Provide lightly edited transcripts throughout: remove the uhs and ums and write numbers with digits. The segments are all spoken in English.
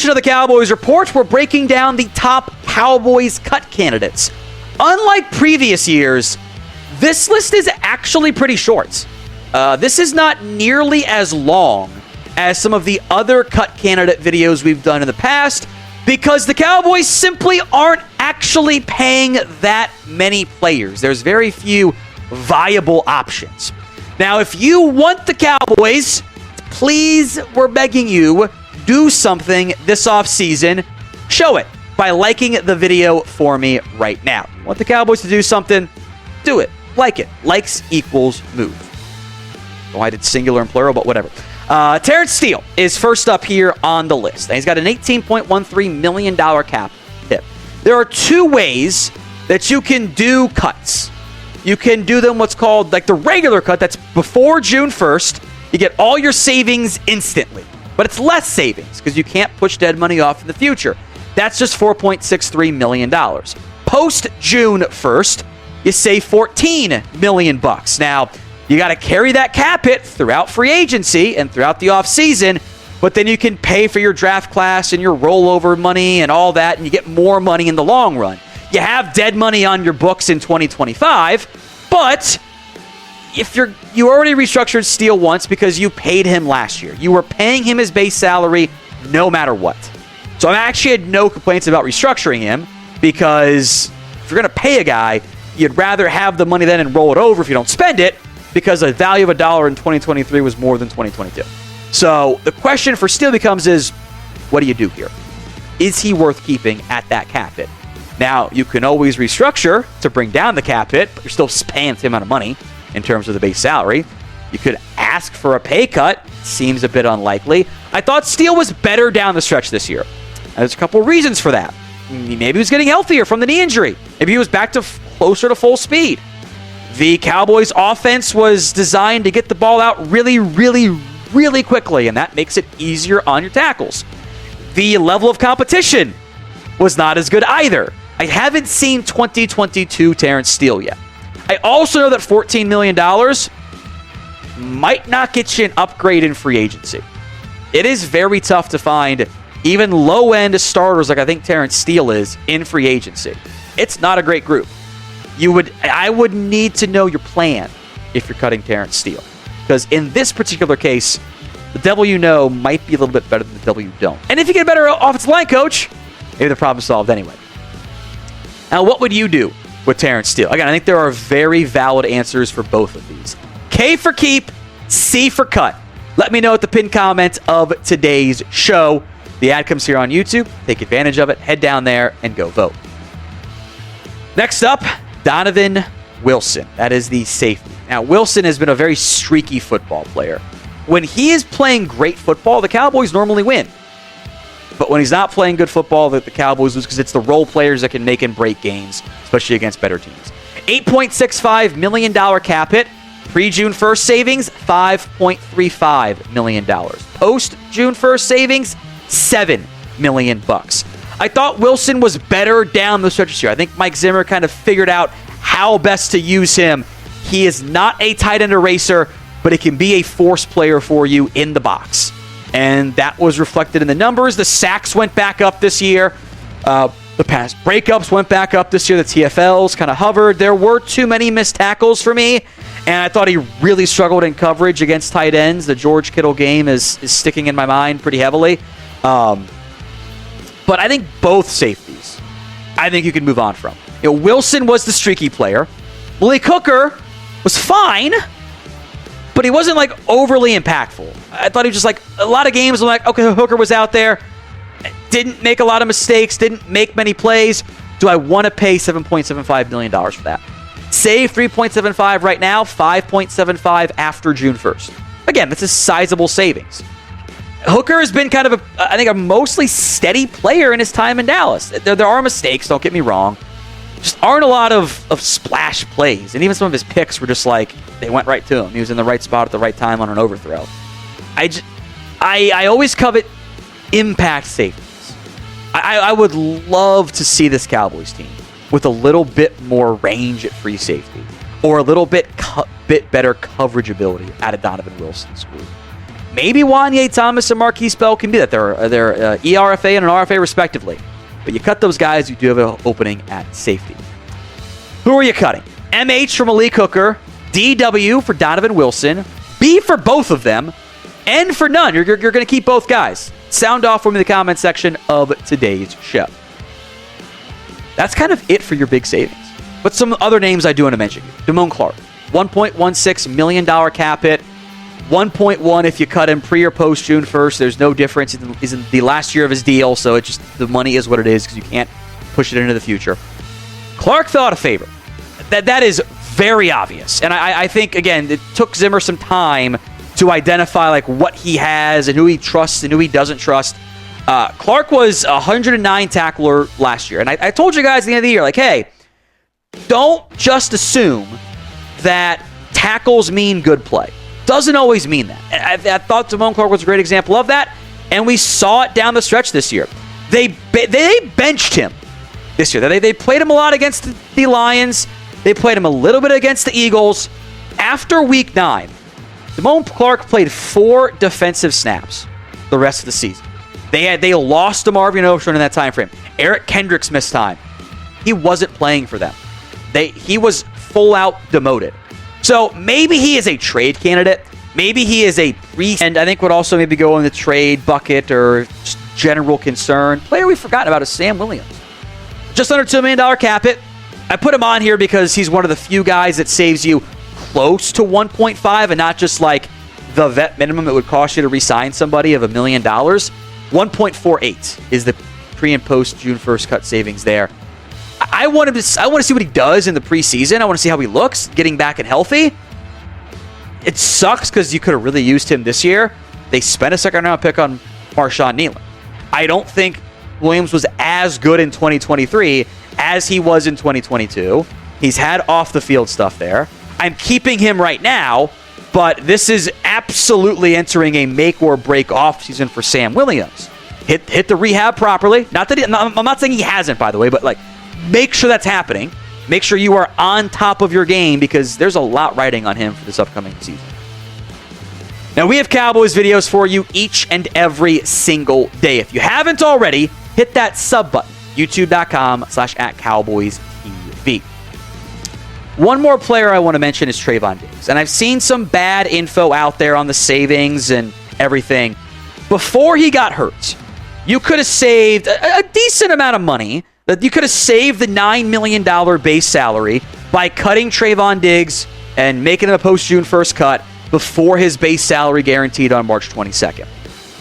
edition of the Cowboys Report, we're breaking down the top Cowboys cut candidates. Unlike previous years, this list is actually pretty short. This is not nearly as long as some of the other cut candidate videos we've done in the past because the Cowboys simply aren't actually paying that many players. There's very few viable options. Now, if you want the Cowboys, please, we're begging you, do something this offseason. Show it by liking the video for me right now. You want the Cowboys to do something? Do it. Like it. Likes equals move. Oh, I did singular and plural, but whatever. Terence Steele is first up here on the list. And he's got an $18.13 million cap hit. There are two ways that you can do cuts. You can do them what's called like the regular cut. That's before June 1st. You get all your savings instantly. But it's less savings because you can't push dead money off in the future. That's just $4.63 million. Post June 1st, you save $14 million. Now, you got to carry that cap hit throughout free agency and throughout the offseason, but then you can pay for your draft class and your rollover money and all that, and you get more money in the long run. You have dead money on your books in 2025, but if you already restructured Steele once because you paid him last year. You were paying him his base salary no matter what. So I actually had no complaints about restructuring him because if you're going to pay a guy, you'd rather have the money then and roll it over if you don't spend it because the value of a dollar in 2023 was more than 2022. So the question for Steele becomes is, what do you do here? Is he worth keeping at that cap hit? Now, you can always restructure to bring down the cap hit, but you're still paying the same amount of money in terms of the base salary. You could ask for a pay cut. Seems a bit unlikely. I thought Steele was better down the stretch this year. There's a couple reasons for that. Maybe he was getting healthier from the knee injury. Maybe he was back to closer to full speed. The Cowboys' offense was designed to get the ball out really, really, really quickly, and that makes it easier on your tackles. The level of competition was not as good either. I haven't seen 2022 Terence Steele yet. I also know that $14 million might not get you an upgrade in free agency. It is very tough to find even low-end starters like I think Terence Steele is in free agency. It's not a great group. I would need to know your plan if you're cutting Terence Steele. Because in this particular case, the devil you know might be a little bit better than the devil you don't. And if you get a better offensive line coach, maybe the problem's solved anyway. Now, what would you do with Terence Steele? Again, I think there are very valid answers for both of these. K for keep, C for cut. Let me know at the pinned comment of today's show. The ad comes here on YouTube. Take advantage of it. Head down there and go vote. Next up, Donovan Wilson. That is the safety. Now, Wilson has been a very streaky football player. When he is playing great football, the Cowboys normally win. But when he's not playing good football, the Cowboys lose because it's the role players that can make and break games, especially against better teams. $8.65 million cap hit. Pre-June 1st savings, $5.35 million. Post-June 1st savings, $7 million. I thought Wilson was better down the stretch this year. I think Mike Zimmer kind of figured out how best to use him. He is not a tight end eraser, but he can be a force player for you in the box. And that was reflected in the numbers. The sacks went back up this year. The pass breakups went back up this year. The TFLs kind of hovered. There were too many missed tackles for me. And I thought he really struggled in coverage against tight ends. The George Kittle game is sticking in my mind pretty heavily. But I think both safeties, I think you can move on from. Wilson was the streaky player. Malik Hooker was fine, but he wasn't like overly impactful. I thought he was just like a lot of games. I'm like, okay, Hooker was out there, didn't make a lot of mistakes, didn't make many plays. Do I want to pay $7.75 million for that? Save $3.75 right now, $5.75 after June 1st. Again, this is sizable savings. Hooker has been kind of, I think, a mostly steady player in his time in Dallas. There are mistakes, don't get me wrong. Just aren't a lot of splash plays. And even some of his picks were just like, they went right to him. He was in the right spot at the right time on an overthrow. I always covet impact safeties. I would love to see this Cowboys team with a little bit more range at free safety or a little bit better coverage ability out of Donovan Wilson's group. Maybe Wanye Thomas and Marquise Bell can be that. They're ERFA and an RFA respectively. But you cut those guys, you do have an opening at safety. Who are you cutting? MH for Malik Hooker, DW for Donovan Wilson, B for both of them, N for none. You're going to keep both guys. Sound off for me in the comment section of today's show. That's kind of it for your big savings. But some other names I do want to mention. Deone Clark, $1.16 million cap hit. 1.1 if you cut him pre or post June 1st. There's no difference. He's in the last year of his deal, so it just the money is what it is because you can't push it into the future. Clark fell out of favor. That is very obvious. And I think, again, it took Zimmer some time to identify like what he has and who he trusts and who he doesn't trust. Clark was a 109 tackler last year. And I told you guys at the end of the year, like, hey, don't just assume that tackles mean good play. Doesn't always mean that. I thought Deone Clark was a great example of that, and we saw it down the stretch this year. They benched him this year. They played him a lot against the Lions. They played him a little bit against the Eagles. After Week 9, Deone Clark played 4 defensive snaps the rest of the season. They lost to Marvin Ocean in that time frame. Eric Kendricks missed time. He wasn't playing for them. He was full out demoted. So maybe he is a trade candidate. Maybe he is a and I think would also maybe go in the trade bucket or just general concern. Player we've forgotten about is Sam Williams. Just under $2 million cap hit. I put him on here because he's one of the few guys that saves you close to 1.5 and not just like the vet minimum it would cost you to re-sign somebody of $1 million. 1.48 is the pre and post June 1st cut savings there. I want to see what he does in the preseason. I want to see how he looks getting back and healthy. It sucks because you could have really used him this year. They spent a second-round pick on Marshawn Nealon. I don't think Williams was as good in 2023 as he was in 2022. He's had off-the-field stuff there. I'm keeping him right now, but this is absolutely entering a make-or-break offseason for Sam Williams. Hit the rehab properly. I'm not saying he hasn't, by the way, but like, make sure that's happening. Make sure you are on top of your game because there's a lot riding on him for this upcoming season. Now, we have Cowboys videos for you each and every single day. If you haven't already, hit that sub button, youtube.com/@CowboysTV. One more player I want to mention is Trayvon Diggs. And I've seen some bad info out there on the savings and everything. Before he got hurt, you could have saved a decent amount of money. That you could have saved the $9 million base salary by cutting Trayvon Diggs and making him a post-June 1st cut before his base salary guaranteed on March 22nd.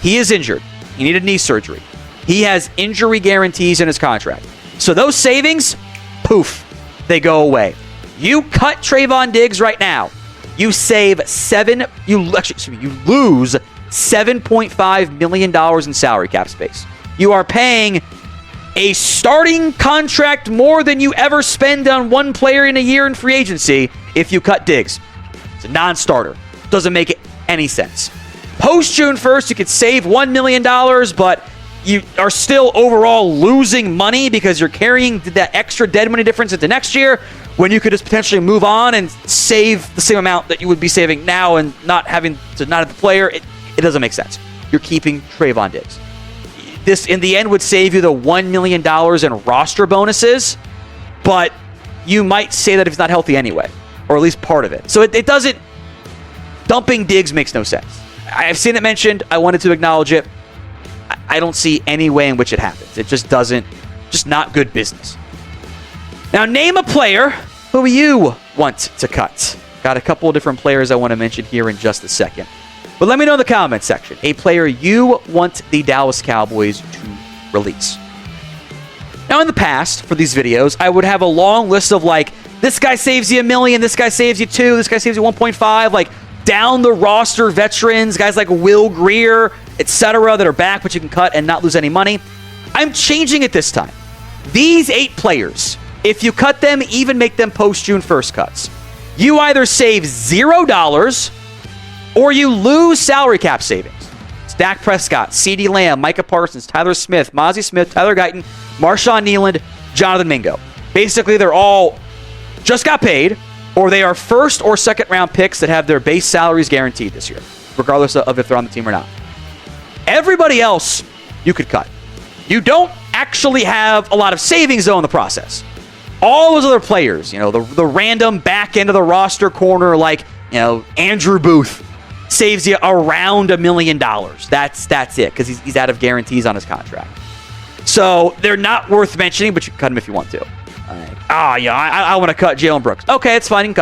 He is injured. He needed knee surgery. He has injury guarantees in his contract. So those savings, poof, they go away. You cut Trayvon Diggs right now. You lose $7.5 million in salary cap space. You are paying a starting contract more than you ever spend on one player in a year in free agency if you cut Diggs. It's a non-starter. Doesn't make any sense. Post June 1st, you could save $1 million, but you are still overall losing money because you're carrying that extra dead money difference into next year when you could just potentially move on and save the same amount that you would be saving now and not having to not have the player. It doesn't make sense. You're keeping Trayvon Diggs. This, in the end, would save you the $1 million in roster bonuses, but you might say that if he's not healthy anyway, or at least part of it. So it doesn't... Dumping Diggs makes no sense. I've seen it mentioned. I wanted to acknowledge it. I don't see any way in which it happens. It just doesn't... Just not good business. Now, name a player who you want to cut. Got a couple of different players I want to mention here in just a second. But let me know in the comments section a player you want the Dallas Cowboys to release. Now, in the past, for these videos, I would have a long list of like, this guy saves you $1 million, this guy saves you $2 million, this guy saves you 1.5, like down the roster veterans, guys like Will Greer, etc., that are back, but you can cut and not lose any money. I'm changing it this time. These 8 players, if you cut them, even make them post-June 1st cuts, you either save $0 or you lose salary cap savings. It's Dak Prescott, CeeDee Lamb, Micah Parsons, Tyler Smith, Mozzie Smith, Tyler Guyton, Marshawn Nealon, Jonathan Mingo. Basically, they're all just got paid, or they are first or second round picks that have their base salaries guaranteed this year. regardless of if they're on the team or not. Everybody else you could cut. You don't actually have a lot of savings, though, in the process. All those other players, the random back end of the roster corner, like, Andrew Booth, saves you around $1 million. That's it, because he's out of guarantees on his contract. So they're not worth mentioning, but you can cut him if you want to. I want to cut Jalen Brooks. Okay, it's fine. You can cut him.